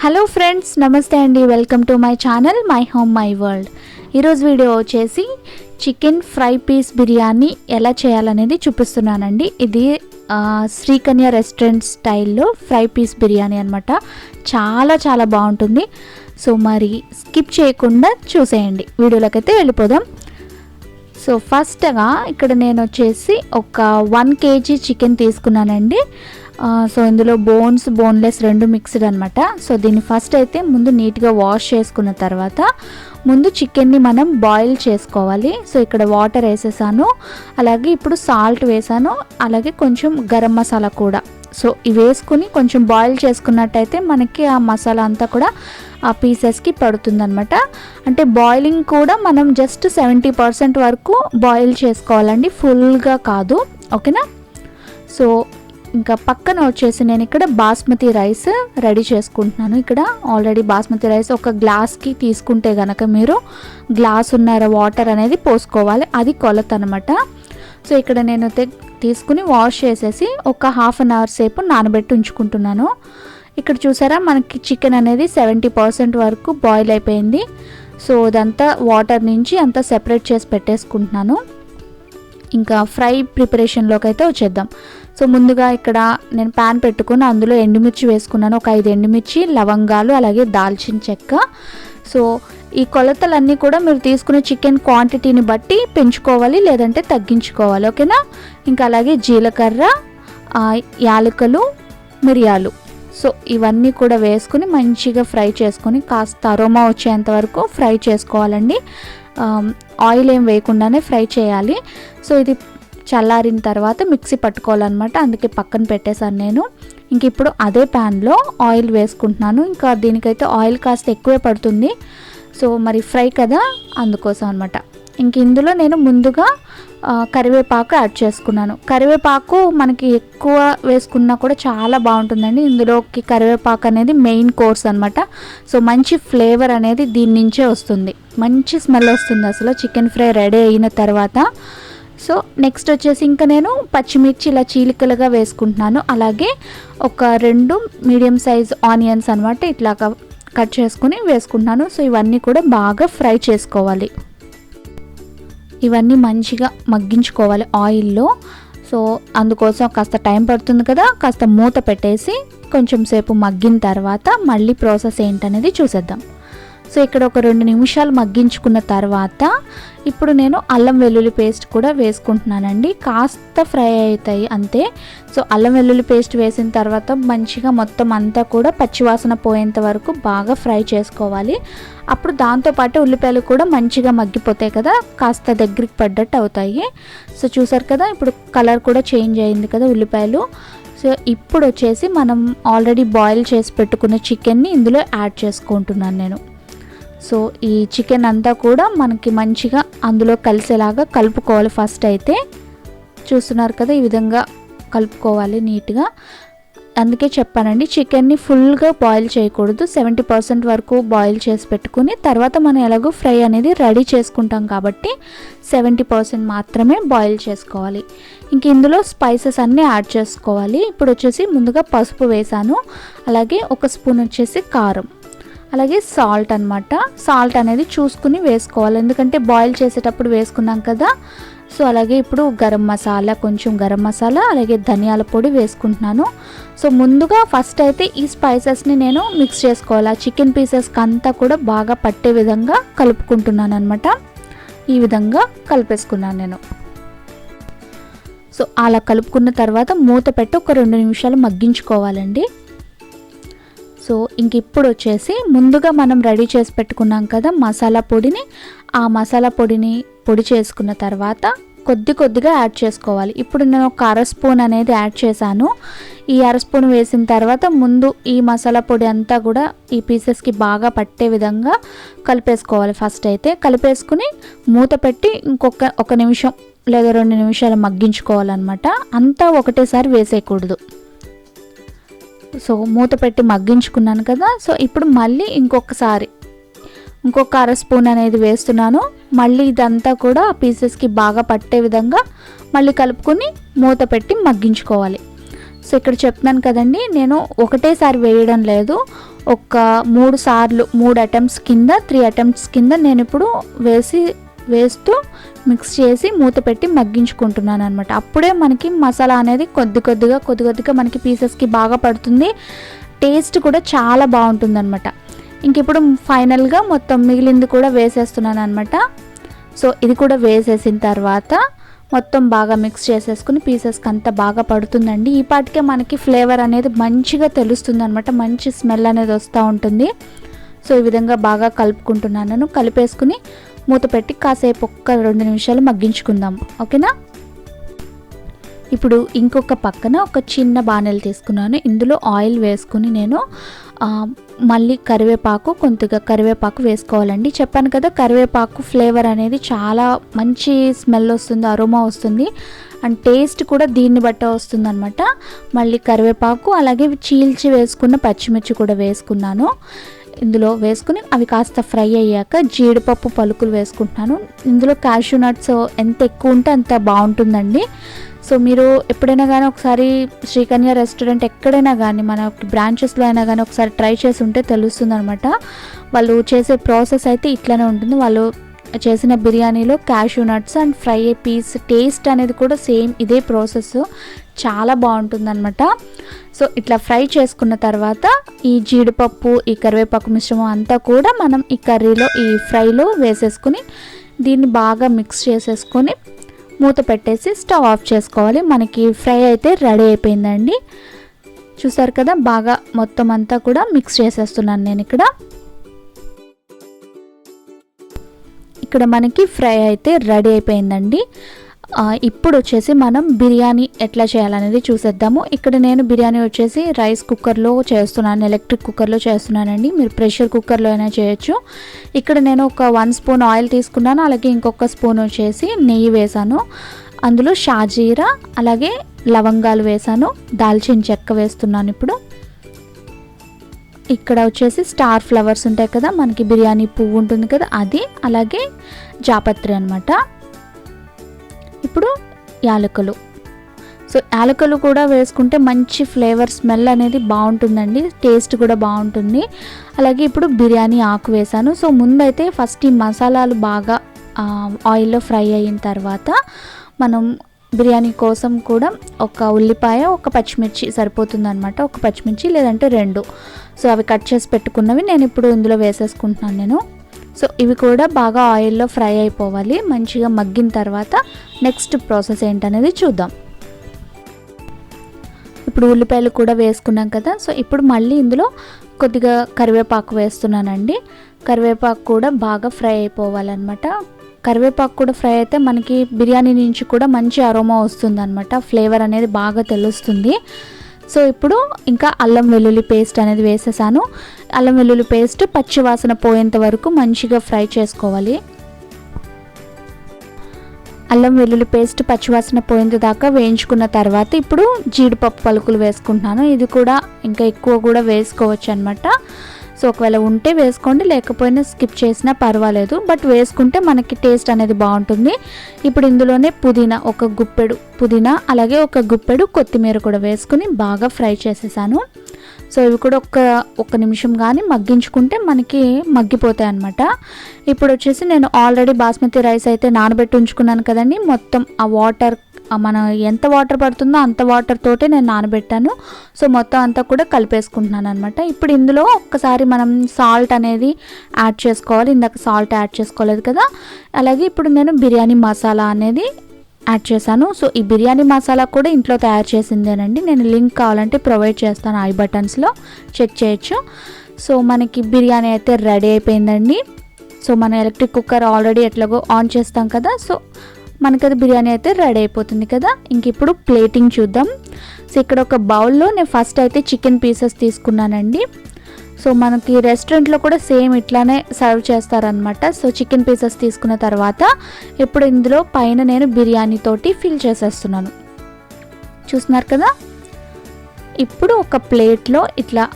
Hello friends, నమస్తే అండి. Welcome to my channel my home my world. ఈరోజు video వచ్చేసి చికెన్ ఫ్రై పీస్ బిర్యానీ ఎలా చేయాలనేది చూపిస్తున్నానండి. ఇది శ్రీకన్య రెస్టారెంట్ స్టైల్లో ఫ్రై పీస్ బిర్యానీ అనమాట. చాలా చాలా బాగుంటుంది. సో మరి స్కిప్ చేయకుండా చూసేయండి. వీడియోలోకి వెళ్ళిపోదాం. సో ఫస్ట్గా ఇక్కడ నేను వచ్చేసి ఒక 1 kg చికెన్ తీసుకున్నానండి. సో ఇందులో బోన్లెస్ రెండు మిక్స్డ్ అనమాట. సో దీన్ని ఫస్ట్ అయితే ముందు నీట్గా వాష్ చేసుకున్న తర్వాత ముందు చికెన్ని మనం బాయిల్ చేసుకోవాలి. సో ఇక్కడ వాటర్ వేసేసాను, అలాగే ఇప్పుడు సాల్ట్ వేసాను, అలాగే కొంచెం గరం మసాలా కూడా. సో ఇవి వేసుకుని కొంచెం బాయిల్ చేసుకున్నట్టయితే మనకి ఆ మసాలా అంతా కూడా ఆ పీసెస్కి పడుతుందన్నమాట. అంటే బాయిలింగ్ కూడా మనం జస్ట్ 70% వరకు బాయిల్ చేసుకోవాలండి, ఫుల్గా కాదు. ఓకేనా? సో ఇంకా పక్కన వచ్చేసి నేను ఇక్కడ బాస్మతి రైస్ రెడీ చేసుకుంటున్నాను. ఇక్కడ ఆల్రెడీ బాస్మతి రైస్ ఒక గ్లాస్కి తీసుకుంటే కనుక మీరు గ్లాసున్నర వాటర్ అనేది పోసుకోవాలి, అది కొలత అనమాట. సో ఇక్కడ నేను తీసుకుని వాష్ చేసేసి ఒక 1/2 hour సేపు నానబెట్టి ఉంచుకుంటున్నాను. ఇక్కడ చూసారా, మనకి చికెన్ అనేది 70% వరకు బాయిల్ అయిపోయింది. సో ఇదంతా వాటర్ నుంచి అంతా సెపరేట్ చేసి పెట్టేసుకుంటున్నాను. ఇంకా ఫ్రై ప్రిపరేషన్లోకి అయితే వచ్చేద్దాం. సో ముందుగా ఇక్కడ నేను ప్యాన్ పెట్టుకుని అందులో ఎండుమిర్చి వేసుకున్నాను, ఒక 5 ఎండుమిర్చి, లవంగాలు, అలాగే దాల్చిన చెక్క. సో ఈ కొలతలన్నీ కూడా మీరు తీసుకునే చికెన్ క్వాంటిటీని బట్టి పెంచుకోవాలి, లేదంటే తగ్గించుకోవాలి. ఓకేనా? ఇంకా అలాగే జీలకర్ర, యాలకులు, మిరియాలు. సో ఇవన్నీ కూడా వేసుకుని మంచిగా ఫ్రై చేసుకొని కాస్త అరోమా వచ్చేంత వరకు ఫ్రై చేసుకోవాలండి. ఆయిల్ ఏం వేయకుండానే ఫ్రై చేయాలి. సో ఇది చల్లారిన తర్వాత మిక్సీ పట్టుకోవాలన్నమాట, అందుకే పక్కన పెట్టేశాను నేను. ఇంక ఇప్పుడు అదే ప్యాన్లో ఆయిల్ వేసుకుంటున్నాను. ఇంకా దీనికైతే ఆయిల్ కాస్త ఎక్కువే పడుతుంది. సో మరి ఫ్రై కదా, అందుకోసం అనమాట. ఇంక ఇందులో నేను ముందుగా కరివేపాకు యాడ్ చేసుకున్నాను. కరివేపాకు మనకి ఎక్కువ వేసుకున్నా కూడా చాలా బాగుంటుందండి. ఇందులోకి కరివేపాకు అనేది మెయిన్ కోర్స్ అనమాట. సో మంచి ఫ్లేవర్ అనేది దీని నుంచే వస్తుంది, మంచి స్మెల్ వస్తుంది అసలు చికెన్ ఫ్రై రెడీ అయిన తర్వాత. సో నెక్స్ట్ వచ్చేసి ఇంకా నేను పచ్చిమిర్చి ఇలా చీలికలుగా వేసుకుంటున్నాను, అలాగే ఒక 2 మీడియం సైజ్ ఆనియన్స్ అనమాట ఇట్లాగా కట్ చేసుకుని వేసుకుంటున్నాను. సో ఇవన్నీ కూడా బాగా ఫ్రై చేసుకోవాలి, ఇవన్నీ మంచిగా మగ్గించుకోవాలి ఆయిల్లో. సో అందుకోసం కాస్త టైం పడుతుంది కదా, కాస్త మూత పెట్టేసి కొంచెం సేపు మగ్గిన తర్వాత మళ్ళీ ప్రాసెస్ ఏంటనేది చూసేద్దాం. సో ఇక్కడ ఒక 2 నిమిషాలు మగ్గించుకున్న తర్వాత ఇప్పుడు నేను అల్లం వెల్లుల్లి పేస్ట్ కూడా వేసుకుంటున్నానండి. కాస్త ఫ్రై అవుతాయి అంతే. సో అల్లం వెల్లుల్లి పేస్ట్ వేసిన తర్వాత మంచిగా మొత్తం అంతా కూడా పచ్చివాసన పోయేంత వరకు బాగా ఫ్రై చేసుకోవాలి. అప్పుడు దాంతోపాటు ఉల్లిపాయలు కూడా మంచిగా మగ్గిపోతాయి కదా, కాస్త దగ్గరికి పడ్డట్టు అవుతాయి. సో చూసారు కదా, ఇప్పుడు కలర్ కూడా చేంజ్ అయింది కదా ఉల్లిపాయలు. సో ఇప్పుడు వచ్చేసి మనం ఆల్రెడీ బాయిల్ చేసి పెట్టుకున్న చికెన్ని ఇందులో యాడ్ చేసుకుంటున్నాను నేను. సో ఈ చికెన్ అంతా కూడా మనకి మంచిగా అందులో కలిసేలాగా కలుపుకోవాలి. ఫస్ట్ అయితే చూస్తున్నారు కదా, ఈ విధంగా కలుపుకోవాలి నీట్గా. అందుకే చెప్పానండి, చికెన్ని ఫుల్గా బాయిల్ చేయకూడదు, 70% వరకు బాయిల్ చేసి పెట్టుకుని తర్వాత మనం ఎలాగో ఫ్రై అనేది రెడీ చేసుకుంటాం కాబట్టి 70% మాత్రమే బాయిల్ చేసుకోవాలి. ఇంక ఇందులో స్పైసెస్ అన్నీ యాడ్ చేసుకోవాలి. ఇప్పుడు వచ్చేసి ముందుగా పసుపు వేసాను, అలాగే 1 స్పూన్ వచ్చేసి కారం, అలాగే సాల్ట్ అనమాట. సాల్ట్ అనేది చూసుకుని వేసుకోవాలి, ఎందుకంటే బాయిల్ చేసేటప్పుడు వేసుకున్నాం కదా. సో అలాగే ఇప్పుడు కొంచెం గరం మసాలా, అలాగే ధనియాల పొడి వేసుకుంటున్నాను. సో ముందుగా ఫస్ట్ అయితే ఈ స్పైసెస్ని నేను మిక్స్ చేసుకోవాలి, చికెన్ పీసెస్కి అంతా కూడా బాగా పట్టే విధంగా కలుపుకుంటున్నాను అనమాట. ఈ విధంగా కలిపేసుకున్నాను నేను. సో అలా కలుపుకున్న తర్వాత మూత పెట్టి ఒక 2 నిమిషాలు మగ్గించుకోవాలండి. సో ఇంక ఇప్పుడు వచ్చేసి ముందుగా మనం రెడీ చేసి పెట్టుకున్నాం కదా మసాలా పొడిని, ఆ మసాలా పొడిని పొడి చేసుకున్న తర్వాత కొద్దిగా యాడ్ చేసుకోవాలి. ఇప్పుడు నేను ఒక 1/2 స్పూన్ అనేది యాడ్ చేశాను. ఈ 1/2 స్పూన్ వేసిన తర్వాత ముందు ఈ మసాలా పొడి అంతా కూడా ఈ పీసెస్కి బాగా పట్టే విధంగా కలిపేసుకోవాలి. ఫస్ట్ అయితే కలిపేసుకుని మూత పెట్టి ఇంకొక 1 నిమిషం లేదా 2 నిమిషాలు మగ్గించుకోవాలన్నమాట. అంతా ఒకటేసారి వేసేయకూడదు. సో మూత పెట్టి మగ్గించుకున్నాను కదా. సో ఇప్పుడు మళ్ళీ ఇంకొక 1/2 స్పూన్ అనేది వేస్తున్నాను. మళ్ళీ ఇదంతా కూడా పీసెస్కి బాగా పట్టే విధంగా మళ్ళీ కలుపుకొని మూత పెట్టి మగ్గించుకోవాలి. సో ఇక్కడ చెప్తున్నాను కదండి, నేను ఒకటేసారి వేయడం లేదు, ఒక 3 సార్లు 3 అటెంప్ట్స్ కింద 3 అటెంప్ట్స్ కింద నేను ఇప్పుడు వేస్తూ మిక్స్ చేసి మూత పెట్టి మగ్గించుకుంటున్నాను అనమాట. అప్పుడే మనకి మసాలా అనేది కొద్ది కొద్దిగా మనకి పీసెస్కి బాగా పడుతుంది, టేస్ట్ కూడా చాలా బాగుంటుంది అనమాట. ఇంక ఇప్పుడు ఫైనల్గా మొత్తం మిగిలింది కూడా వేసేస్తున్నాను అనమాట. సో ఇది కూడా వేసేసిన తర్వాత మొత్తం బాగా మిక్స్ చేసేసుకుని పీసెస్కి అంతా బాగా పడుతుందండి. ఈ పాటికే మనకి ఫ్లేవర్ అనేది మంచిగా తెలుస్తుంది అనమాట, మంచి స్మెల్ అనేది వస్తూ ఉంటుంది. సో ఈ విధంగా బాగా కలుపుకుంటున్నాను. కలిపేసుకుని మూత పెట్టి కాసేపు ఒక్క 2 నిమిషాలు మగ్గించుకుందాం, ఓకేనా. ఇప్పుడు ఇంకొక పక్కన ఒక చిన్న బాణెలు తీసుకున్నాను. ఇందులో ఆయిల్ వేసుకుని నేను మళ్ళీ కొద్దిగా కరివేపాకు వేసుకోవాలండి. చెప్పాను కదా, కరివేపాకు ఫ్లేవర్ అనేది చాలా మంచి స్మెల్ వస్తుంది, అరోమా వస్తుంది, అండ్ టేస్ట్ కూడా దీన్ని బట్టే వస్తుంది అనమాట. మళ్ళీ కరివేపాకు అలాగే చీల్చి వేసుకున్న పచ్చిమిర్చి కూడా వేసుకున్నాను. ఇందులో వేసుకుని అవి కాస్త ఫ్రై అయ్యాక జీడిపప్పు పలుకులు వేసుకుంటున్నాను. ఇందులో క్యాష్యూ నట్స్ ఎంత ఎక్కువ ఉంటే అంత బాగుంటుందండి. సో మీరు ఎప్పుడైనా కానీ ఒకసారి శ్రీకన్య రెస్టారెంట్ ఎక్కడైనా కానీ మన బ్రాంచెస్లో అయినా కానీ ఒకసారి ట్రై చేసి ఉంటే తెలుస్తుంది అనమాట. వాళ్ళు చేసే ప్రాసెస్ అయితే ఇట్లానే ఉంటుంది. వాళ్ళు చేసిన బిర్యానీలో cashew nuts and fry piece taste అనేది కూడా సేమ్ ఇదే ప్రాసెస్, చాలా బాగుంటుందన్నమాట. సో ఇట్లా ఫ్రై చేసుకున్న తర్వాత ఈ జీడిపప్పు ఈ కరివేపాకు మిశ్రమం అంతా కూడా మనం ఈ కర్రీలో ఈ ఫ్రైలో వేసేసుకుని దీన్ని బాగా మిక్స్ చేసేసుకొని మూత పెట్టేసి స్టవ్ ఆఫ్ చేసుకోవాలి. మనకి ఫ్రై అయితే రెడీ అయిపోయిందండి. చూసారు కదా, బాగా మొత్తం అంతా కూడా మిక్స్ చేసేస్తున్నాను నేను. ఇక్కడ మనకి ఫ్రై అయితే రెడీ అయిపోయిందండి. ఇప్పుడు వచ్చేసి మనం బిర్యానీ ఎట్లా చేయాలనేది చూసేద్దాము. ఇక్కడ నేను బిర్యానీ వచ్చేసి రైస్ కుక్కర్లో చేస్తున్నాను, ఎలక్ట్రిక్ కుక్కర్లో చేస్తున్నానండి. మీరు ప్రెషర్ కుక్కర్లో అయినా చేయొచ్చు. ఇక్కడ నేను ఒక 1 స్పూన్ ఆయిల్ తీసుకున్నాను, అలాగే ఇంకొక స్పూన్ వచ్చేసి నెయ్యి వేసాను. అందులో షాజీరా అలాగే లవంగాలు వేసాను, దాల్చిన చెక్క వేస్తున్నాను. ఇప్పుడు ఇక్కడ వచ్చేసి స్టార్ ఫ్లవర్స్ ఉంటాయి కదా, మనకి బిర్యానీ పువ్వు ఉంటుంది కదా, అది అలాగే జాపత్రి అనమాట. ఇప్పుడు యాలకులు. సో యాలకులు కూడా వేసుకుంటే మంచి ఫ్లేవర్ స్మెల్ అనేది బాగుంటుందండి, టేస్ట్ కూడా బాగుంటుంది. అలాగే ఇప్పుడు బిర్యానీ ఆకు వేసాను. సో ముందైతే ఫస్ట్ ఈ మసాలాలు బాగా ఆయిల్లో ఫ్రై అయిన తర్వాత మనం బిర్యానీ కోసం కూడా ఒక ఉల్లిపాయ ఒక పచ్చిమిర్చి సరిపోతుందన్నమాట, ఒక పచ్చిమిర్చి లేదంటే 2. సో అవి కట్ చేసి పెట్టుకున్నవి నేను ఇప్పుడు ఇందులో వేసేసుకుంటున్నాను నేను. సో ఇవి కూడా బాగా ఆయిల్లో ఫ్రై అయిపోవాలి. మంచిగా మగ్గిన తర్వాత నెక్స్ట్ ప్రాసెస్ ఏంటనేది చూద్దాం. ఇప్పుడు ఉల్లిపాయలు కూడా వేసుకున్నాం కదా. సో ఇప్పుడు మళ్ళీ ఇందులో కొద్దిగా కరివేపాకు వేస్తున్నానండి. కరివేపాకు కూడా బాగా ఫ్రై అయిపోవాలన్నమాట. కరివేపాకు కూడా ఫ్రై అయితే మనకి బిర్యానీ నుంచి కూడా మంచి అరోమా వస్తుంది అనమాట, ఫ్లేవర్ అనేది బాగా తెలుస్తుంది. సో ఇప్పుడు ఇంకా అల్లం వెల్లుల్లి పేస్ట్ అనేది వేసేసాను. అల్లం వెల్లుల్లి పేస్ట్ పచ్చి వాసన పోయేంత వరకు మంచిగా ఫ్రై చేసుకోవాలి. అల్లం వెల్లుల్లి పేస్ట్ పచ్చివాసన పోయేంత దాకా వేయించుకున్న తర్వాత ఇప్పుడు జీడిపప్పు పలుకులు వేసుకుంటున్నాను. ఇది కూడా ఇంకా ఎక్కువ కూడా వేసుకోవచ్చు అనమాట. సో ఒకవేళ ఉంటే వేసుకోండి, లేకపోయినా స్కిప్ చేసినా పర్వాలేదు, బట్ వేసుకుంటే మనకి టేస్ట్ అనేది బాగుంటుంది. ఇప్పుడు ఇందులోనే పుదీనా, ఒక గుప్పెడు పుదీనా అలాగే ఒక గుప్పెడు కొత్తిమీర కూడా వేసుకుని బాగా ఫ్రై చేసేసాను. సో ఇవి కూడా ఒక్క నిమిషం కానీ మగ్గించుకుంటే మనకి మగ్గిపోతాయి అన్నమాట. ఇప్పుడు వచ్చేసి నేను ఆల్రెడీ బాస్మతి రైస్ అయితే నానబెట్టి ఉంచుకున్నాను కదండి. మొత్తం ఆ వాటర్ మనం ఎంత వాటర్ పడుతుందో అంత వాటర్ తోటే నేను నానబెట్టాను. సో మొత్తం అంతా కూడా కలిపేసుకుంటున్నాను అనమాట. ఇప్పుడు ఇందులో ఒక్కసారి మనం సాల్ట్ అనేది యాడ్ చేసుకోవాలి. ఇందాక సాల్ట్ యాడ్ చేసుకోలేదు కదా. అలాగే ఇప్పుడు నేను బిర్యానీ మసాలా అనేది యాడ్ చేశాను. సో ఈ బిర్యానీ మసాలా కూడా ఇంట్లో తయారు చేసిందేనండి. నేను లింక్ కావాలంటే ప్రొవైడ్ చేస్తాను, ఐ బటన్స్లో చెక్ చేయొచ్చు. సో మనకి బిర్యానీ అయితే రెడీ అయిపోయిందండి. సో మన ఎలక్ట్రిక్ కుక్కర్ ఆల్రెడీ ఎట్లాగో ఆన్ చేస్తాం కదా. సో మనకి అది బిర్యానీ అయితే రెడీ అయిపోతుంది కదా. ఇంక ఇప్పుడు ప్లేటింగ్ చూద్దాం. సో ఇక్కడ ఒక బౌల్లో నేను ఫస్ట్ అయితే చికెన్ పీసెస్ తీసుకున్నానండి. సో మనకి రెస్టారెంట్లో కూడా సేమ్ ఇట్లానే సర్వ్ చేస్తారనమాట. సో చికెన్ పీసెస్ తీసుకున్న తర్వాత ఇప్పుడు ఇందులో పైన నేను బిర్యానీ తోటి ఫిల్ చేసేస్తున్నాను, చూస్తున్నారు కదా. ఇప్పుడు ఒక ప్లేట్లో ఇట్లా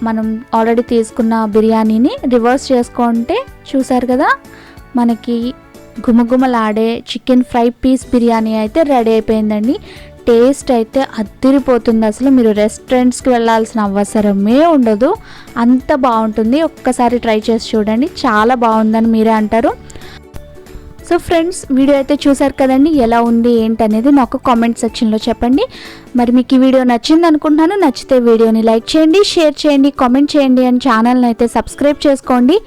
మనం ఆల్రెడీ తీసుకున్న బిర్యానీని రివర్స్ చేసుకుంటే చూసారు కదా, మనకి గుమగుమలాడే చికెన్ ఫ్రై పీస్ బిర్యానీ అయితే రెడీ అయిపోయిందండి. టేస్ట్ అయితే అదిరిపోతుంది. అసలు మీరు రెస్టారెంట్స్కి వెళ్ళాల్సిన అవసరమే ఉండదు, అంత బాగుంటుంది. ఒక్కసారి ట్రై చేసి చూడండి, చాలా బాగుందని మీరే అంటారు. సో ఫ్రెండ్స్, వీడియో అయితే చూసారు కదండి, ఎలా ఉంది ఏంటనేది నాకు కామెంట్ సెక్షన్లో చెప్పండి. మరి మీకు ఈ వీడియో నచ్చింది అనుకుంటున్నాను. నచ్చితే వీడియోని లైక్ చేయండి, షేర్ చేయండి, కామెంట్ చేయండి, అండ్ ఛానల్ని అయితే సబ్స్క్రైబ్ చేసుకోండి.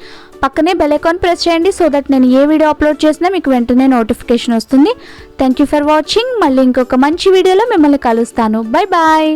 పక్కనే బెల్ ఐకాన్ ప్రెస్ చేయండి, సో దట్ నేను ఏ వీడియో అప్లోడ్ చేసినా మీకు వెంటనే నోటిఫికేషన్ వస్తుంది. Thank you for watching. మళ్ళీ ఇంకొక మంచి వీడియోలో మిమ్మల్ని కలుస్తాను. Bye bye.